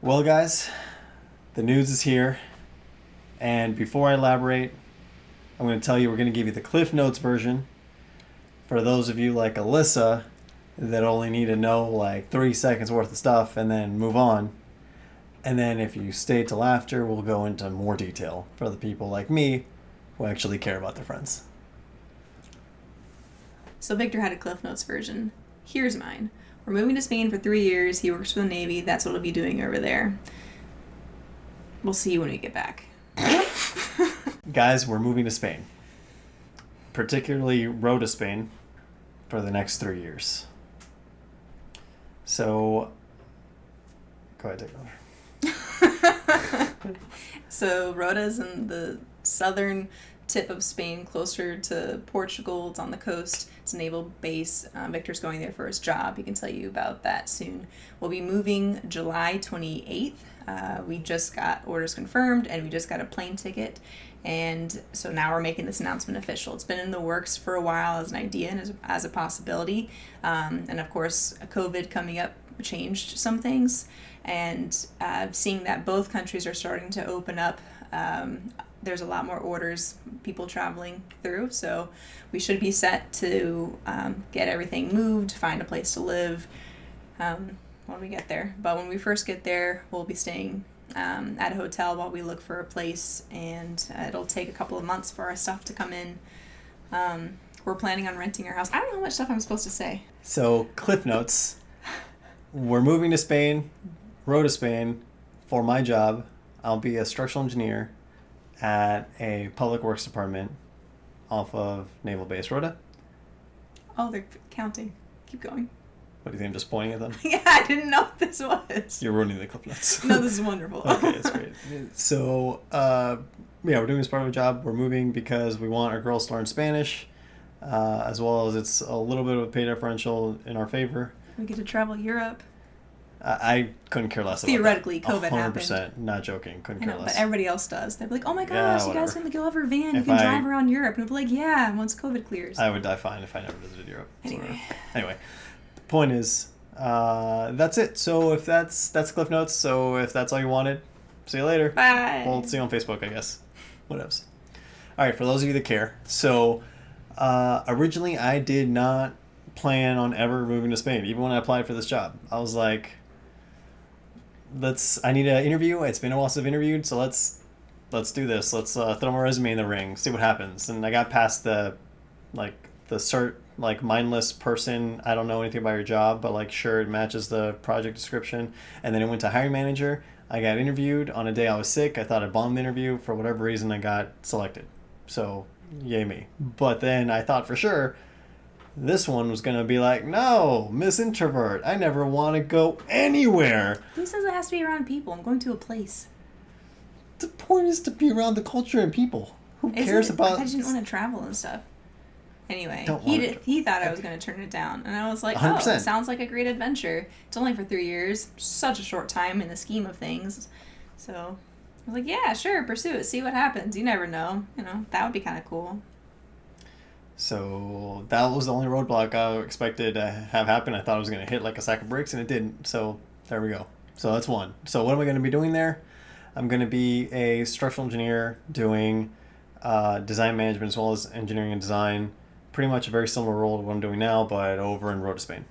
Well, guys, the news is here. And before I elaborate, I'm going to tell you we're going to give you the Cliff Notes version for those of you like Alyssa that only need to know like 3 seconds worth of stuff and then move on. And then if you stay till after, we'll go into more detail for the people like me who actually care about their friends. So Victor had a Cliff Notes version. Here's mine. We're moving to Spain for 3 years. He works for the Navy. That's what he'll be doing over there. We'll see you when we get back. Guys, we're moving to Spain. Particularly road to Spain for the next 3 years. So, go ahead, take it over. So Roda's in the southern tip of Spain, closer to Portugal. It's on the coast. It's a naval base. Victor's going there for his job. He can tell you about that soon. We'll be moving July 28th. We just got orders confirmed, and we just got a plane ticket. And so now we're making this announcement official. It's been in the works for a while as an idea and as a possibility. And of course, COVID coming up changed some things. And seeing that both countries are starting to open up, there's a lot more orders, people traveling through. So we should be set to get everything moved, find a place to live when we get there. But when we first get there, we'll be staying at a hotel while we look for a place, and it'll take a couple of months for our stuff to come in. We're planning on renting our house. I don't know how much stuff I'm supposed to say. So, Cliff Notes. We're moving to Spain, road to Spain, for my job. I'll be a structural engineer at a public works department off of Naval Base Rhoda. Oh, they're counting. Keep going. What do you think? I'm just pointing at them? Yeah, I didn't know what this was. You're ruining the Cliff Notes. No, this is wonderful. Okay, that's great. So, we're doing this part of a job. We're moving because we want our girls to learn Spanish, as well as it's a little bit of a pay differential in our favor. We get to travel Europe. I couldn't care less about that. Theoretically, COVID 100%, happened. not joking. Couldn't I care know, less. but everybody else does. They're like, oh my Yeah, gosh, you guys whatever. can go over van. You If can I- drive around Europe. And we'll be like, yeah, once COVID clears. I would die fine if I never visited Europe. Anyway. Anyway, the point is, that's it. So if that's Cliff Notes. So if that's all you wanted, see you later. Bye. We'll see you on Facebook, I guess. Whatevs. All right, for those of you that care. So originally I did not plan on ever moving to Spain. Even when I applied for this job, I was like, I need an interview. It's been a while since I've interviewed, so let's do this. Let's throw my resume in the ring, see what happens. And I got past the cert, like mindless person. I don't know anything about your job, but like sure, it matches the project description. And then it went to hiring manager. I got interviewed on a day I was sick. I thought I bombed the interview. For whatever reason, I got selected. So yay me. But then I thought for sure this one was going to be like, no, Miss Introvert. I never want to go anywhere. Who says it has to be around people? I'm going to a place. The point is to be around the culture and people. Who cares about... I didn't want to travel and stuff. Anyway, Don't want to he thought I was going to turn it down. And I was like, 100%. oh, it sounds like a great adventure. It's only for 3 years. Such a short time in the scheme of things. So I was like, yeah, sure, pursue it. See what happens. You never know. That would be kind of cool. So that was the only roadblock I expected to have happen. I thought it was going to hit like a sack of bricks, and it didn't. So there we go. So that's one. So what am I going to be doing there? I'm going to be a structural engineer doing design management as well as engineering and design. Pretty much a very similar role to what I'm doing now, but over in Rhoda, Spain.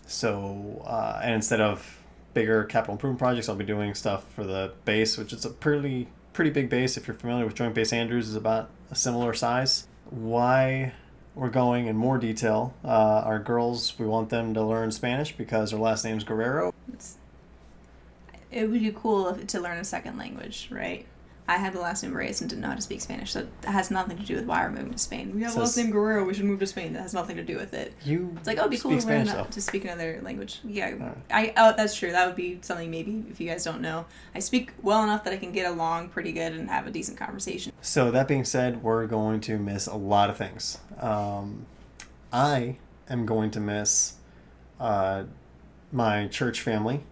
So, and instead of bigger capital improvement projects, I'll be doing stuff for the base, which is a pretty big base. If you're familiar with Joint Base Andrews, is about a similar size. Why we're going in more detail. Our girls, we want them to learn Spanish because their last name's Guerrero. It would be cool to learn a second language, right? I had the last name Reyes and didn't know how to speak Spanish, so that has nothing to do with why we're moving to Spain. We have the last name Guerrero, we should move to Spain. That has nothing to do with it. It's like, oh, it'd be cool to learn to speak another language. Yeah, that's true. That would be something maybe if you guys don't know. I speak well enough that I can get along pretty good and have a decent conversation. So that being said, we're going to miss a lot of things. I am going to miss my church family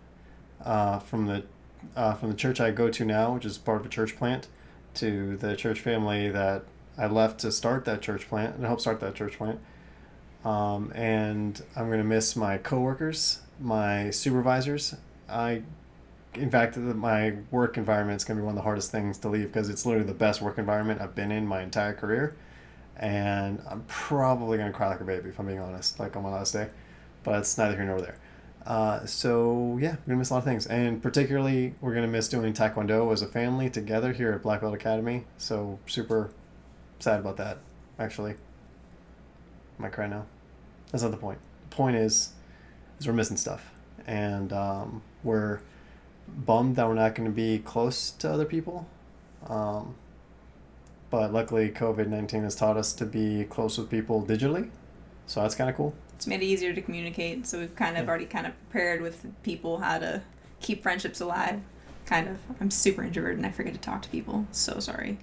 from the church I go to now, which is part of a church plant, to the church family that I left to start that church plant and help start that church plant. And I'm going to miss my coworkers, my supervisors. I in fact, my work environment is going to be one of the hardest things to leave because it's literally the best work environment I've been in my entire career. And I'm probably going to cry like a baby, if I'm being honest, like on my last day. But it's neither here nor there. So, yeah, we're going to miss a lot of things. And particularly, we're going to miss doing Taekwondo as a family together here at Black Belt Academy. So, super sad about that, actually. I might cry now. That's not the point. The point is we're missing stuff. And we're bummed that we're not going to be close to other people. But luckily, COVID-19 has taught us to be close with people digitally. So that's kind of cool. It's made it easier to communicate. So we've kind of already kind of prepared with people how to keep friendships alive. Kind of. I'm super introverted and I forget to talk to people. So sorry.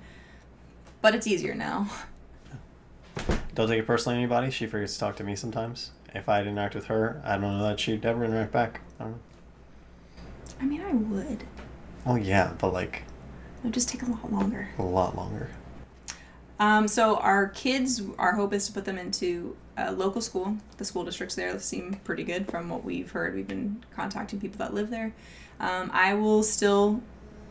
But it's easier now. Don't take it personally, anybody. She forgets to talk to me sometimes. If I'd interact with her, I don't know that she'd ever interact back. I don't know. I mean, I would. Well, yeah, but like... It would just take a lot longer. A lot longer. So our kids, our hope is to put them into a local school. The school districts there seem pretty good from what we've heard. We've been contacting people that live there. I will still,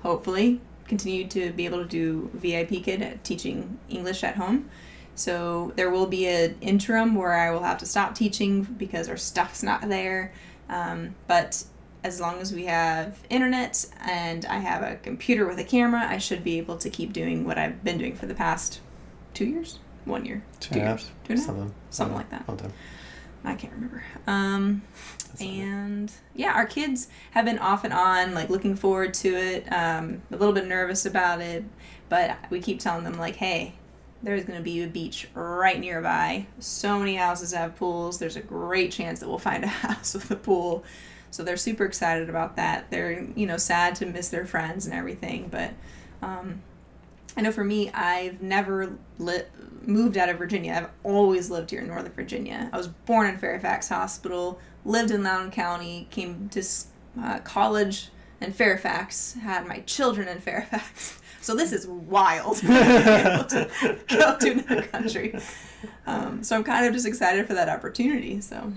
hopefully, continue to be able to do VIP kid at teaching English at home. So there will be an interim where I will have to stop teaching because our stuff's not there. But as long as we have internet and I have a computer with a camera, I should be able to keep doing what I've been doing for the past 2 years? 1 year? 2 years? 2.5? Something like that. Long time. I can't remember. And yeah, our kids have been off and on, like looking forward to it, a little bit nervous about it, but we keep telling them like, hey, there's going to be a beach right nearby. So many houses have pools. There's a great chance that we'll find a house with a pool. So they're super excited about that. They're, sad to miss their friends and everything, but I know for me, I've never moved out of Virginia. I've always lived here in Northern Virginia. I was born in Fairfax Hospital, lived in Loudoun County, came to college in Fairfax, had my children in Fairfax. So this is wild to be able to go to another country. So I'm kind of just excited for that opportunity. So.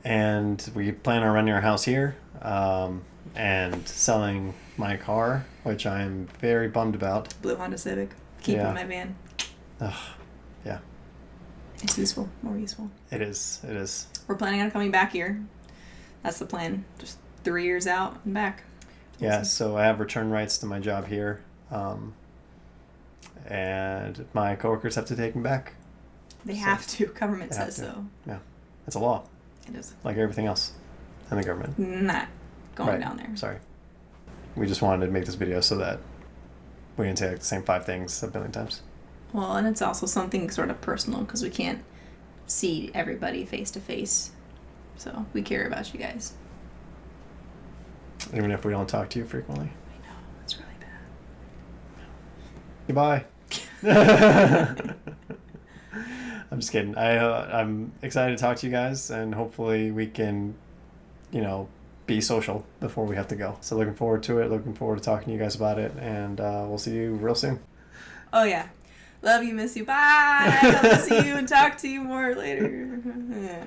And we plan on renting our house here and selling my car, which I'm very bummed about. Blue Honda Civic. Keep in my van. Ugh, yeah. It's useful. More useful. It is. It is. We're planning on coming back here. That's the plan. Just 3 years out and back. Yeah, so I have return rights to my job here. And my coworkers have to take me back. They have to. Government says so. Yeah. It's a law. It is. Like everything else in the government. Not going down there. Sorry. We just wanted to make this video so that we didn't say like the same 5 things a billion times. Well, and it's also something sort of personal because we can't see everybody face to face. So we care about you guys. Even if we don't talk to you frequently. I know. It's really Goodbye. bad. I'm just kidding. I'm excited to talk to you guys, and hopefully we can, be social before we have to go. So looking forward to it. Looking forward to talking to you guys about it, and we'll see you real soon. Oh, yeah. Love you, miss you. Bye. Hope to see you and talk to you more later. Yeah.